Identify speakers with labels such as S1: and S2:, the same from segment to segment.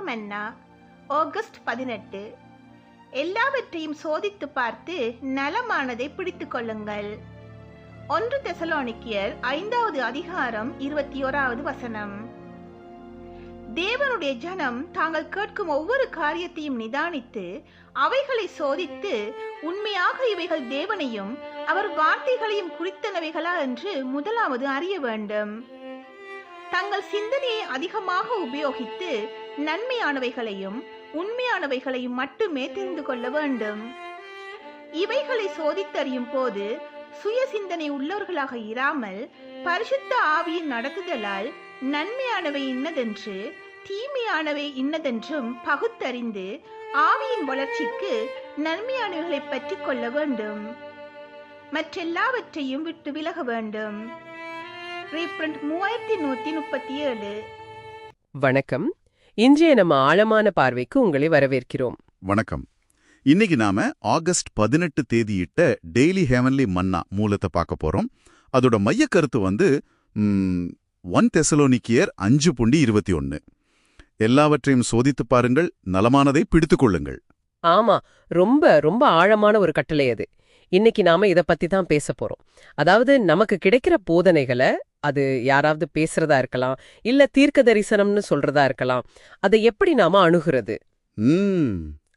S1: மன்னா August 18. எல்லாவற்றையும் சோதித்து பார்த்து நலமானதை பிடித்துக் கொள்ளுங்கள். 1 தெசலோனிக்கேயர் 5வது அதிகாரம் 21வது வசனம். தேவனுடைய ஜனம் தாங்கள் கேட்கும் ஒவ்வொரு காரியத்தையும் நிதானித்து அவைகளை சோதித்து உண்மையாக இவைகள் தேவனையும் அவர் வார்த்தைகளையும் குறித்தனவைகளா என்று முதலாவது அறிய வேண்டும். தங்கள் சிந்தனையை அதிகமாக உபயோகித்து நன்மையானவைகளையும் உண்மையானவைகளையும் மட்டுமே தெரிந்து கொள்ள வேண்டும். இவைகளை சோதித்தறியும் போது சுய சிந்தனை உள்ளவர்களாக இராமல் பரிசுத்த ஆவியின் நடத்துதலால் நன்மையானவை இன்னதென்று தீமையானவை இன்னதென்றும் பகுத்தறிந்து ஆவியின் வளர்ச்சிக்கு நன்மையானவைகளை பற்றி கொள்ள வேண்டும். மற்றெல்லாவற்றையும் விட்டு விலக வேண்டும். ரீப்ரிண்ட் 3137.
S2: வணக்கம். இன்றைய நம்ம ஆழமான பார்வைக்கு உங்களை வரவேற்கிறோம்.
S3: வணக்கம். இன்னைக்கு நாம ஆகஸ்ட் 18 தேதியிட்ட டெய்லி ஹெவன்லி மன்னா மூலத்தை பார்க்க போறோம். அதோட மைய கருத்து 1 தெசலோனிக்கேயர் 5:21. எல்லாவற்றையும் சோதித்து பாருங்கள், நலமானதை பிடித்துக் கொள்ளுங்கள்.
S2: ஆமா, ரொம்ப ரொம்ப ஆழமான ஒரு கட்டளை அது. இன்னைக்கு நாம இத பத்தி தான் பேச போறோம். அதாவது நமக்கு கிடைக்கிற போதனைகளை, அது யாராவது பேசுறதா இருக்கலாம், இல்ல தீர்க்க தரிசனம்னு சொல்றதா இருக்கலாம், அதை எப்படி நாம அணுகுறது?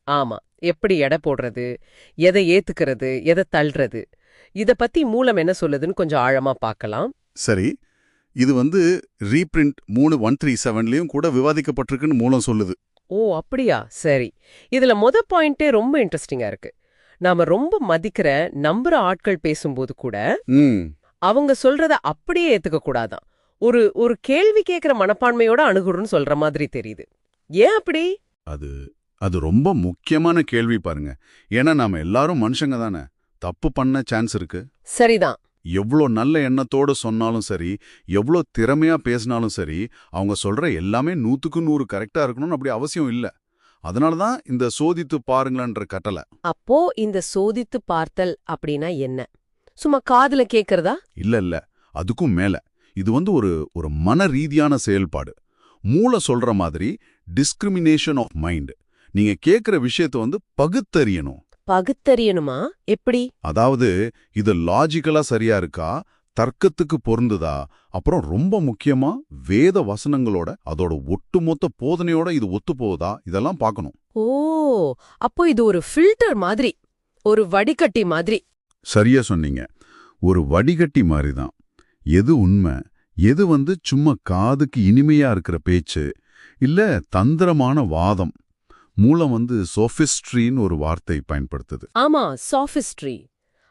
S2: ஆமா, எப்படி எடை போடுறது, எதை ஏத்துக்கிறது, எதை தள்ளுறது, இத பத்தி மூலம் என்ன சொல்லுதுன்னு கொஞ்சம் ஆழமா பார்க்கலாம்.
S3: சரி, இது ரீப்ரிண்ட் 3137லயும் கூட விவாதிக்கப்பட்டிருக்குன்னு மூலம் சொல்லுது.
S2: ஓ அப்படியா? சரி. இதுல பாயிண்டே ரொம்ப இன்ட்ரெஸ்டிங்கா இருக்கு. நாம ரொம்ப மதிக்கிற நம்புற ஆட்கள் பேசும்போது கூட அவங்க சொல்றத அப்படியே ஏத்துக்க கூடாதான். ஒரு கேள்வி கேட்கிற மனப்பான்மையோட அணுகுறன்னு சொல்ற மாதிரி தெரியுது. ஏன் அப்படி?
S3: அது ரொம்ப முக்கியமான கேள்வி பாருங்க. ஏன்னா நாம எல்லாரும் மனுஷங்க தானே, தப்பு பண்ண சான்ஸ் இருக்கு.
S2: சரிதான்.
S3: எவ்வளோ நல்ல எண்ணத்தோட சொன்னாலும் சரி, எவ்வளோ திறமையா பேசினாலும் சரி, அவங்க சொல்ற எல்லாமே 100க்கு 100 கரெக்டா இருக்கணும்னு அப்படி அவசியம் இல்ல. அதனாலதான் இந்த சோதித்து பாருங்களன்ற கட்டளை.
S2: அப்போ இந்த சோதித்து பார்த்தல் அப்படின்னா என்ன? சும்மா காதுல கேக்குறதா?
S3: இல்ல, அதுக்கும் மேல இது ஒரு மன ரீதியான செயல்பாடு. மூளை சொல்ற மாதிரி டிஸ்கிரிமினேஷன் ஆஃப் மைண்ட். நீங்க கேக்குற விஷயத்த பகுத்தறியணும்.
S2: பகுத்தறியணுமா? எப்படி?
S3: அதாவது இது லாஜிக்கலா சரியா இருக்கா, தர்க்கத்துக்கு பொருந்துதா, அப்புறம் ரொம்ப முக்கியமா வேத வசனங்களோட அதோட ஒட்டுமொத்த போதனையோட இது ஒத்து போகுதா, இதெல்லாம் பார்க்கணும்.
S2: ஓ, அப்போ இது ஒரு ஃபில்டர் மாதிரி, ஒரு வடிகட்டி மாதிரி.
S3: சரியா சொன்னீங்க. ஒரு வடிகட்டி மாதிரி தான். எது உண்மை, எது சும்மா காதுக்கு இனிமையா இருக்கிற பேச்சு, இல்ல தந்திரமான வாதம். மூலம் சோஃபிஸ்ட்ரின்னு ஒரு வார்த்தை பயன்படுத்துது.
S2: ஆமா, சாஃபிஸ்ட்ரி.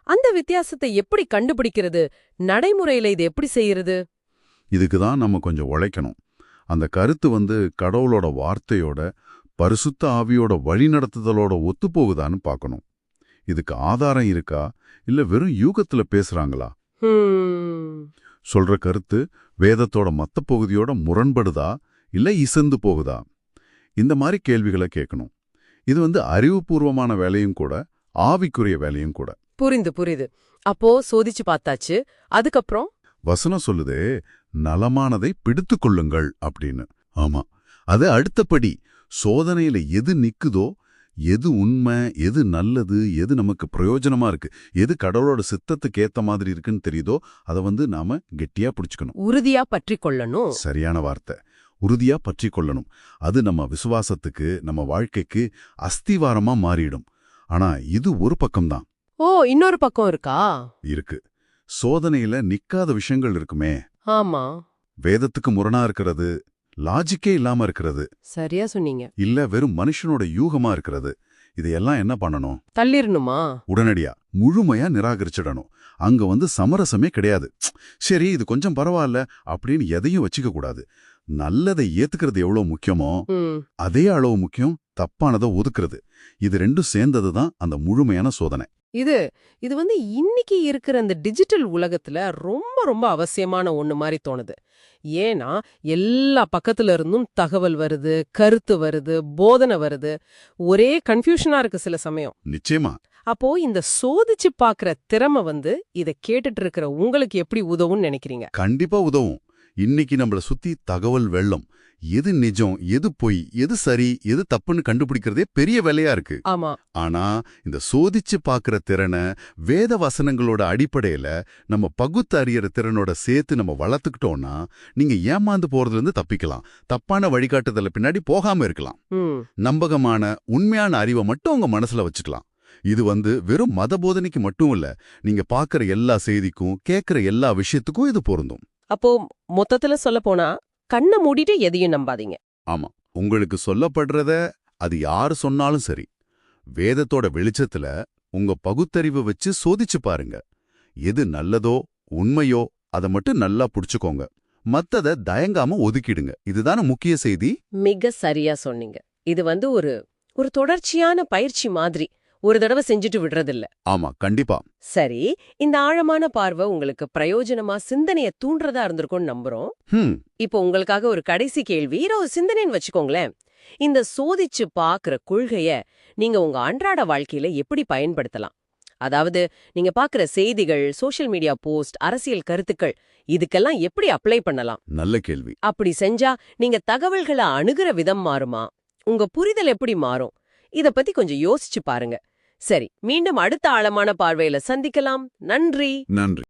S2: அந்த வித்தியாசத்தை எப்படி கண்டுபிடிக்கிறது? நடைமுறையில இது எப்படி செய்யறது?
S3: இதுக்கு தான் நம்ம கொஞ்சம் உழைக்கணும். அந்த கருத்து கடவுளோட வார்த்தையோட பரிசுத்த ஆவியோட வழிநடத்துதலோட ஒத்துப்போகுதான்னு பார்க்கணும். இதுக்கு ஆதாரம் இருக்கா, இல்ல வெறும் யூகத்துல பேசுறாங்களா? சொல்ற கருத்து வேதத்தோட மத்த பகுதியோட முரண்படுதா, இல்ல இசந்து போகுதா? இந்த மாதிரி கேள்விகளை கேட்கணும். இது அறிவுபூர்வமான வேலையும் கூட, ஆவிக்குரிய வேலையும் கூட.
S2: புரியுது. அப்போ சோதிச்சு பார்த்தாச்சு, அதுக்கப்புறம்
S3: வசனம் சொல்லுதே நலமானதை பிடித்துக் கொள்ளுங்கள் அப்படின்னு. ஆமா, அது அடுத்தபடி. சோதனையில எது நிக்குதோ, எது உண்மை, எது நல்லது, எது நமக்கு பிரயோஜனமா இருக்கு, எது கடவுளோட சித்தத்துக்கு ஏத்த மாதிரி இருக்குன்னு தெரியுதோ அதை நாம கெட்டியா பிடிச்சுக்கணும்.
S2: உறுதியா பற்றி கொள்ளணும்.
S3: சரியான வார்த்தை, உறுதியா பற்றி கொள்ளணும். அது நம்ம விசுவாசத்துக்கு, நம்ம வாழ்க்கைக்கு அஸ்திவாரமா மாறிடும். ஆனா இது ஒரு பக்கம்தான்.
S2: ஓ, இன்னொரு பக்கம் இருக்கா?
S3: இருக்கு. சோதனையில நிக்காத விஷயங்கள் இருக்குமே.
S2: ஆமா.
S3: வேதத்துக்கு முரணா இருக்கிறது, லாஜிக்கே இல்லாம இருக்கிறது.
S2: சரியா சொன்னீங்க.
S3: இல்ல வெறும் மனுஷனோட யூகமா இருக்கிறது. இதையெல்லாம் என்ன பண்ணணும்?
S2: தள்ளிரணுமா?
S3: உடனடியா முழுமையா நிராகரிச்சிடணும். அங்க சமரசமே கிடையாது. சரி, இது கொஞ்சம் பரவாயில்ல அப்படின்னு எதையும் வச்சுக்க கூடாது. நல்லதை ஏத்துக்கிறது எவ்வளவு முக்கியமோ அதே அளவு முக்கியம் தப்பானதை ஒதுக்குறது. இது ரெண்டும் சேர்ந்ததுதான் அந்த முழுமையான சோதனை.
S2: இது இன்னைக்கு இருக்கிற அந்த டிஜிட்டல் உலகத்துல ரொம்ப ரொம்ப அவசியமான ஒண்ணு மாதிரி தோணுது. ஏன்னா எல்லா பக்கத்துல இருந்தும் தகவல் வருது, கருத்து வருது, போதனை வருது. ஒரே கன்ஃபியூஷனா இருக்கு சில சமயம்.
S3: நிச்சயமா.
S2: அப்போ இந்த சோதிச்சு பாக்குற திறமை இத கேட்டுட்டு இருக்கிற உங்களுக்கு எப்படி உதவும்னு நினைக்கிறீங்க?
S3: கண்டிப்பா உதவும். இன்னைக்கு நம்மள சுத்தி தகவல் வெள்ளம். எது நிஜம், எது பொய், எது சரி, எது தப்புன்னு கண்டுபிடிக்கிறதே பெரிய வேலையா இருக்கு.
S2: ஆமா.
S3: ஆனா இந்த சோதிச்சு பார்க்கிற திறனை வேத வசனங்களோட அடிப்படையில நம்ம பகுத்து அறியற திறனோட சேர்த்து நம்ம வளர்த்துக்கிட்டோம்னா நீங்க ஏமாந்து போறதுல இருந்து தப்பிக்கலாம். தப்பான வழிகாட்டுதல பின்னாடி போகாம இருக்கலாம்.
S2: ம்.
S3: நம்பகமான உண்மையான அறிவை மட்டும் உங்க மனசுல வச்சுக்கலாம். இது வெறும் மத போதனைக்கு மட்டும் இல்ல, நீங்க பார்க்கிற எல்லா செய்திக்கும் கேட்கிற எல்லா விஷயத்துக்கும் இது பொருந்தும்.
S2: அப்போ மொத்தத்துல சொல்ல போனா கண்ணை மூடிட்டு எதையும் நம்பாதீங்க.
S3: ஆமா, உங்களுக்கு சொல்லப்படுறத அது யாரு சொன்னாலும் சரி, வேதத்தோட வெளிச்சத்துல உங்க பகுத்தறிவு வச்சு சோதிச்சு பாருங்க. எது நல்லதோ உண்மையோ அதை மட்டும் நல்லா புடிச்சுக்கோங்க. மத்தத தயங்காம ஒதுக்கிடுங்க. இதுதான முக்கிய செய்தி.
S2: மிக சரியா சொன்னீங்க. இது ஒரு ஒரு தொடர்ச்சியான பயிற்சி மாதிரி, ஒரு தடவை செஞ்சுட்டு விடுறதில்ல.
S3: ஆமா, கண்டிப்பா.
S2: சரி, இந்த ஆழமான பார்வை உங்களுக்கு பிரயோஜனமா சிந்தனைய தூண்டுறதா இருந்திருக்கும்னு நம்புறோம். இப்போ உங்களுக்காக ஒரு கடைசி கேள்வி, ஒரு சிந்தனைன்னு வச்சுக்கோங்களேன். இந்த சோதிச்சு பாக்குற கொள்கைய நீங்க உங்க அன்றாட வாழ்க்கையில எப்படி பயன்படுத்தலாம்? அதாவது நீங்க பாக்குற செய்திகள், சோஷியல் மீடியா போஸ்ட், அரசியல் கருத்துக்கள், இதுக்கெல்லாம் எப்படி அப்ளை பண்ணலாம்?
S3: நல்ல கேள்வி.
S2: அப்படி செஞ்சா நீங்க தகவல்களை அணுகுற விதம் மாறுமா? உங்க புரிதல் எப்படி மாறும்? இத பத்தி கொஞ்சம் யோசிச்சு பாருங்க. சரி, மீண்டும் அடுத்த ஆழமான பார்வையில சந்திக்கலாம். நன்றி.
S3: நன்றி.